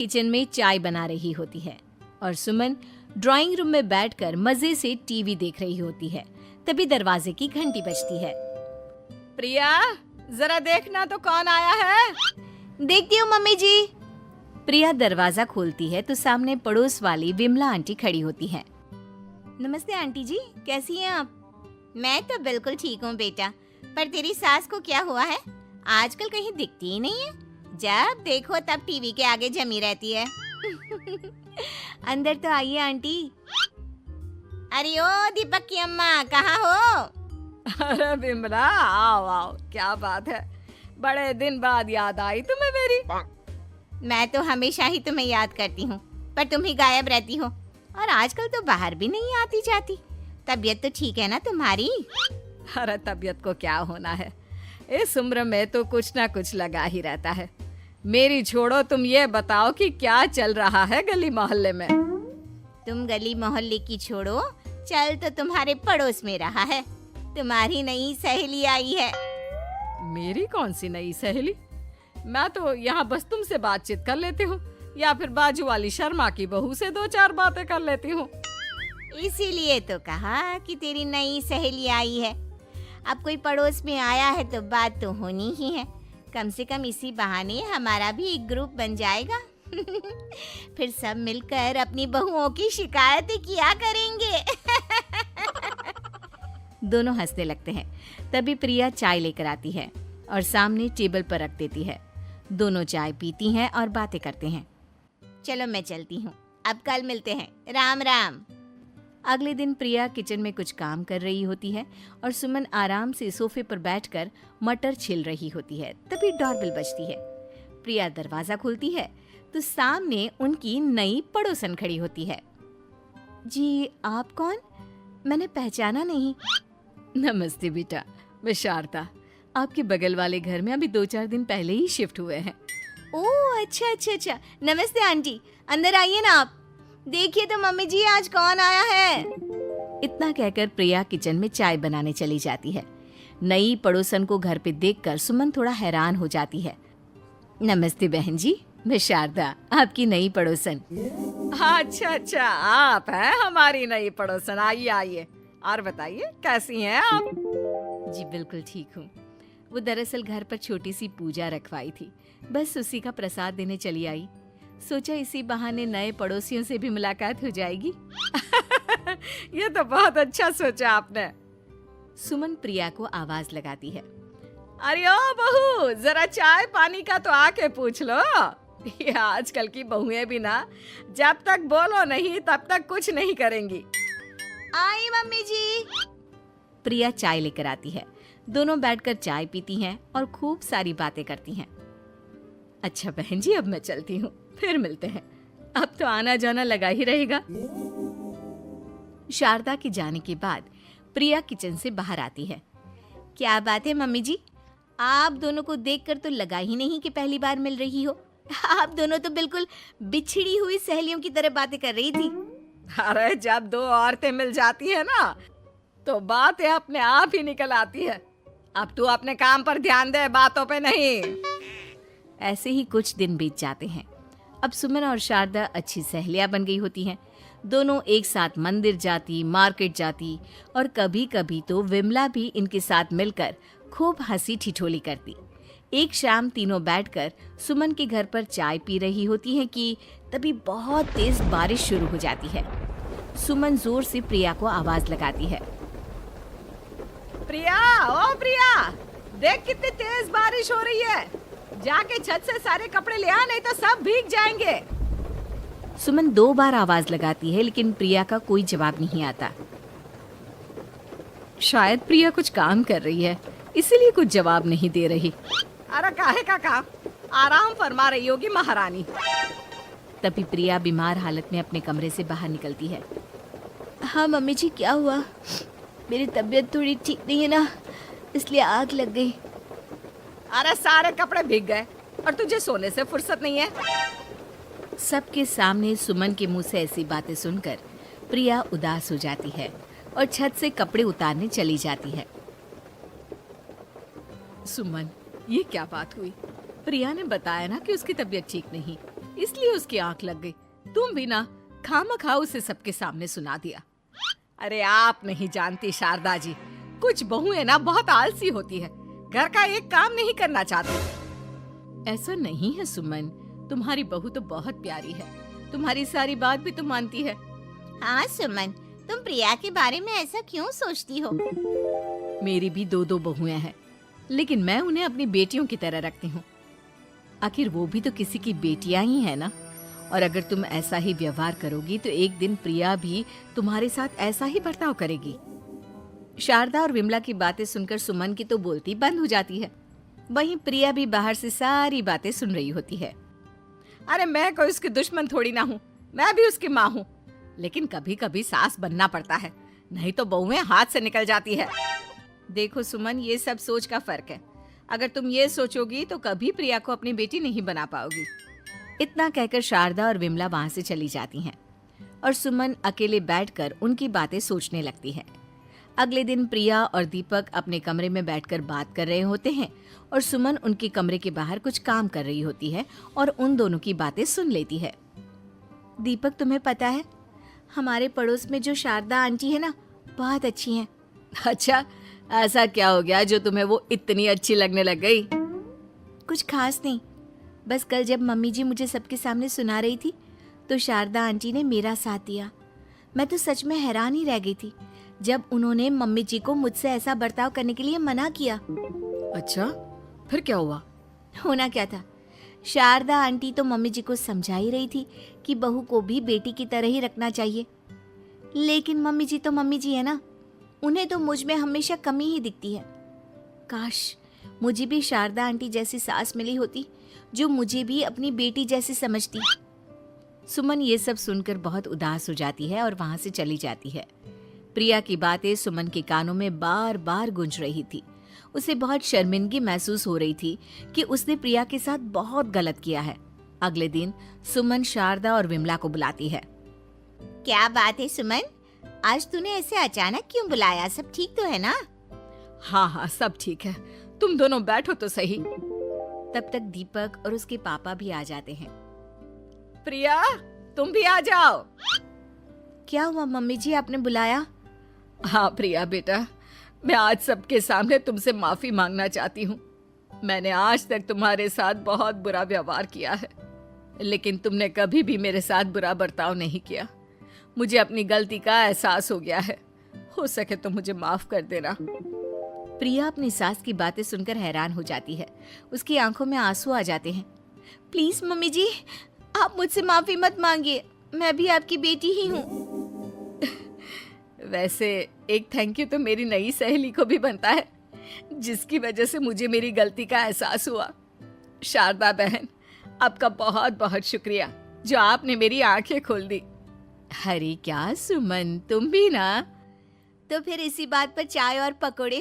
Kitchen में चाय बना रही होती है और सुमन ड्राइंग रूम में बैठकर मजे से टीवी देख रही होती है। तभी दरवाजे की घंटी बजती है। प्रिया, जरा देखना तो कौन आया है। देखती हूँ मम्मी जी। प्रिया दरवाजा खोलती है तो सामने पड़ोस वाली विमला आंटी खड़ी होती है। नमस्ते आंटी जी, कैसी हैं आप? मैं तो बिल्कुल ठीक हूँ बेटा, पर तेरी सास को क्या हुआ है? आजकल कहीं दिखती ही नहीं है। जब देखो तब टीवी के आगे जमी रहती है। अंदर तो आइए आंटी। अरे ओ दीपक की अम्मा, कहाँ हो? अरे बिमला, आओ आओ, क्या बात है, बड़े दिन बाद याद आई तुम्हें मेरी। मैं तो हमेशा ही तुम्हें याद करती हूँ, पर तुम ही गायब रहती हो और आजकल तो बाहर भी नहीं आती जाती। तबीयत तो ठीक है ना तुम्हारी? अरे तबीयत को क्या होना है, इस उम्र में तो कुछ ना कुछ लगा ही रहता है। मेरी छोड़ो, तुम ये बताओ कि क्या चल रहा है गली मोहल्ले में। तुम गली मोहल्ले की छोड़ो, चल तो तुम्हारे पड़ोस में रहा है। तुम्हारी नई सहेली आई है। मेरी कौन सी नई सहेली? मैं तो यहाँ बस तुमसे बातचीत कर लेती हूँ या फिर बाजू वाली शर्मा की बहू से दो चार बातें कर लेती हूँ। इसीलिए तो कहा कि तेरी नई सहेली आई है। अब कोई पड़ोस में आया है तो बात तो होनी ही है। कम से कम इसी बहाने हमारा भी एक ग्रुप बन जाएगा। फिर सब मिलकर अपनी बहुओं की शिकायतें किया करेंगे। दोनों हंसने लगते हैं। तभी प्रिया चाय लेकर आती है और सामने टेबल पर रख देती है। दोनों चाय पीती हैं और बातें करते हैं। चलो मैं चलती हूँ, अब कल मिलते हैं। राम राम। अगले दिन प्रिया किचन में कुछ काम कर रही होती है और सुमन आराम से सोफे पर बैठकर मटर छिल रही होती है। तभी डोरबेल बजती है। प्रिया दरवाजा खोलती है तो सामने उनकी नई पड़ोसन खड़ी होती है। जी, आप कौन? मैंने पहचाना नहीं। नमस्ते बेटा, मैं शारदा, आपके बगल वाले घर में अभी 2-4 दिन पहले ही शिफ्ट हुए हैं। ओह अच्छा अच्छा अच्छा, नमस्ते आंटी, अंदर आइए ना आप। देखिए तो मम्मी जी, आज कौन आया है। इतना कहकर प्रिया किचन में चाय बनाने चली जाती है। नई पड़ोसन को घर पे देखकर सुमन थोड़ा हैरान हो जाती है। नमस्ते बहन जी, मैं शारदा, आपकी नई पड़ोसन। अच्छा अच्छा, आप हैं हमारी नई पड़ोसन। आइए आइए, और बताइए कैसी हैं आप? जी बिल्कुल ठीक हूँ। वो दरअसल घर पर छोटी सी पूजा रखवाई थी, बस उसी का प्रसाद देने चली आई। सोचा इसी बहाने नए पड़ोसियों से भी मुलाकात हो जाएगी। ये तो बहुत अच्छा सोचा आपने। सुमन प्रिया को आवाज लगाती है। अरे ओ बहू, जरा चाय पानी का तो आके पूछ लो। ये आजकल की बहुएं भी ना, जब तक बोलो नहीं तब तक कुछ नहीं करेंगी। आई मम्मी जी। प्रिया चाय लेकर आती है। दोनों बैठकर चाय पीती हैं और खूब सारी बातें करती हैं। अच्छा बहन जी, अब मैं चलती हूँ, फिर मिलते हैं। अब तो आना जाना लगा ही रहेगा। शारदा के जाने के बाद प्रिया किचन से बाहर आती है। क्या बात है मम्मी जी, आप दोनों को देखकर तो लगा ही नहीं कि पहली बार मिल रही हो। आप दोनों तो बिल्कुल बिछड़ी हुई सहेलियों की तरह बातें कर रही थी। अरे जब दो औरतें मिल जाती है ना, तो बातें अपने आप ही निकल आती है। अब तू अपने काम पर ध्यान दे, बातों पे नहीं। ऐसे ही कुछ दिन बीत जाते हैं। अब सुमन और शारदा अच्छी सहेलियां बन गई होती हैं। दोनों एक साथ मंदिर जाती, मार्केट जाती और कभी कभी तो विमला भी इनके साथ मिलकर खूब हंसी ठिठोली करती। एक शाम तीनों बैठकर सुमन के घर पर चाय पी रही होती हैं कि तभी बहुत तेज बारिश शुरू हो जाती है। सुमन जोर से प्रिया को आवाज लगाती है। प्रिया, ओ प्रिया, देख कितनी तेज बारिश हो रही है। जाके छत से सारे कपड़े ले आ, नहीं तो सब भीग जाएंगे। सुमन 2 बार आवाज लगाती है लेकिन प्रिया का कोई जवाब नहीं आता। शायद प्रिया कुछ काम कर रही है, इसीलिए कुछ जवाब नहीं दे रही। अरे काहे का काम, आराम फरमा रही होगी महारानी। तभी प्रिया बीमार हालत में अपने कमरे से बाहर निकलती है। हाँ मम्मी जी, क्या हुआ? मेरी तबीयत थोड़ी ठीक नहीं है ना, इसलिए आग लग गई। अरे सारे कपड़े भीग गए और तुझे सोने से फुर्सत नहीं है। सबके सामने सुमन के मुंह से ऐसी बातें सुनकर प्रिया उदास हो जाती है और छत से कपड़े उतारने चली जाती है। सुमन, ये क्या बात हुई? प्रिया ने बताया ना कि उसकी तबीयत ठीक नहीं, इसलिए उसकी आंख लग गई। तुम भी ना खामखा उसे सबके सामने सुना दिया। अरे आप नहीं जानती शारदा जी, कुछ बहुएं ना बहुत आलसी होती है, घर का एक काम नहीं करना चाहती। ऐसा नहीं है सुमन, तुम्हारी बहू तो बहुत प्यारी है, तुम्हारी सारी बात भी तो मानती है। हाँ सुमन, तुम प्रिया के बारे में ऐसा क्यों सोचती हो? मेरी भी दो बहुएं हैं, लेकिन मैं उन्हें अपनी बेटियों की तरह रखती हूँ। आखिर वो भी तो किसी की बेटियां ही है ना। और अगर तुम ऐसा ही व्यवहार करोगी तो एक दिन प्रिया भी तुम्हारे साथ ऐसा ही बर्ताव करेगी। शारदा और विमला की बातें सुनकर सुमन की तो बोलती बंद हो जाती है। वहीं प्रिया भी बाहर से सारी बातें सुन रही होती है। अरे मैं कोई उसकी दुश्मन थोड़ी ना हूँ, मैं भी उसकी माँ हूँ, लेकिन कभी कभी सास बनना पड़ता है, नहीं तो बहुएं हाथ से निकल जाती है। देखो सुमन, ये सब सोच का फर्क है। अगर तुम ये सोचोगी तो कभी प्रिया को अपनी बेटी नहीं बना पाओगी। इतना कहकर शारदा और विमला वहां से चली जाती हैं और सुमन अकेले बैठकर उनकी बातें सोचने लगती है। अगले दिन प्रिया और दीपक अपने कमरे में बैठकर बात कर रहे होते हैं और सुमन उनके कमरे के बाहर कुछ काम कर रही होती है और उन दोनों की बातें सुन लेती है। दीपक, तुम्हें पता है हमारे पड़ोस में जो शारदा आंटी है ना, बहुत अच्छी हैं। अच्छा, ऐसा क्या हो गया जो तुम्हें वो इतनी अच्छी लगने लग गई? कुछ खास नहीं, बस कल जब मम्मी जी मुझे सबके सामने सुना रही थी तो शारदा आंटी ने मेरा साथ दिया। मैं तो सच में हैरान ही रह गई थी जब उन्होंने मम्मी जी को मुझसे ऐसा बर्ताव करने के लिए मना किया। अच्छा, फिर क्या हुआ? होना क्या था, शारदा आंटी तो मम्मी जी को समझा ही रही थी कि बहू को भी बेटी की तरह ही रखना चाहिए, लेकिन मम्मी जी तो मम्मी जी है ना, उन्हें तो मुझ में हमेशा कमी ही दिखती है। काश मुझे भी शारदा आंटी जैसी सास मिली होती जो मुझे भी अपनी बेटी जैसी समझती। सुमन ये सब सुनकर बहुत उदास हो जाती है और वहां से चली जाती है। प्रिया की बातें सुमन के कानों में बार बार गूंज रही थी। उसे बहुत शर्मिंदगी महसूस हो रही थी कि उसने प्रिया के साथ बहुत गलत किया है। अगले दिन सुमन शारदा और विमला को बुलाती है। क्या बात है सुमन, आज तूने ऐसे अचानक क्यों बुलाया? सब ठीक तो है ना? हाँ हाँ, सब ठीक है, तुम दोनों बैठो तो सही। तब तक दीपक और उसके पापा भी आ जाते हैं। प्रिया, तुम भी आ जाओ। क्या हुआ मम्मी जी, आपने बुलाया? हाँ प्रिया बेटा, मैं आज सबके सामने तुमसे माफी मांगना चाहती हूँ। मैंने आज तक तुम्हारे साथ बहुत बुरा व्यवहार किया है, लेकिन तुमने कभी भी मेरे साथ बुरा बर्ताव नहीं किया। मुझे अपनी गलती का एहसास हो गया है, हो सके तो मुझे माफ कर देना। प्रिया अपनी सास की बातें सुनकर हैरान हो जाती है। उसकी आंखों में आंसू आ जाते हैं। प्लीज मम्मी जी, आप मुझसे माफी मत मांगिए, मैं भी आपकी बेटी ही हूँ। वैसे एक थैंक यू तो मेरी नई सहेली को भी बनता है, जिसकी वजह से मुझे मेरी गलती का एहसास हुआ। शारदा बहन, आपका बहुत बहुत शुक्रिया जो आपने मेरी आंखें खोल दी। अरे क्या सुमन, तुम भी ना। तो फिर इसी बात पर चाय और पकोड़े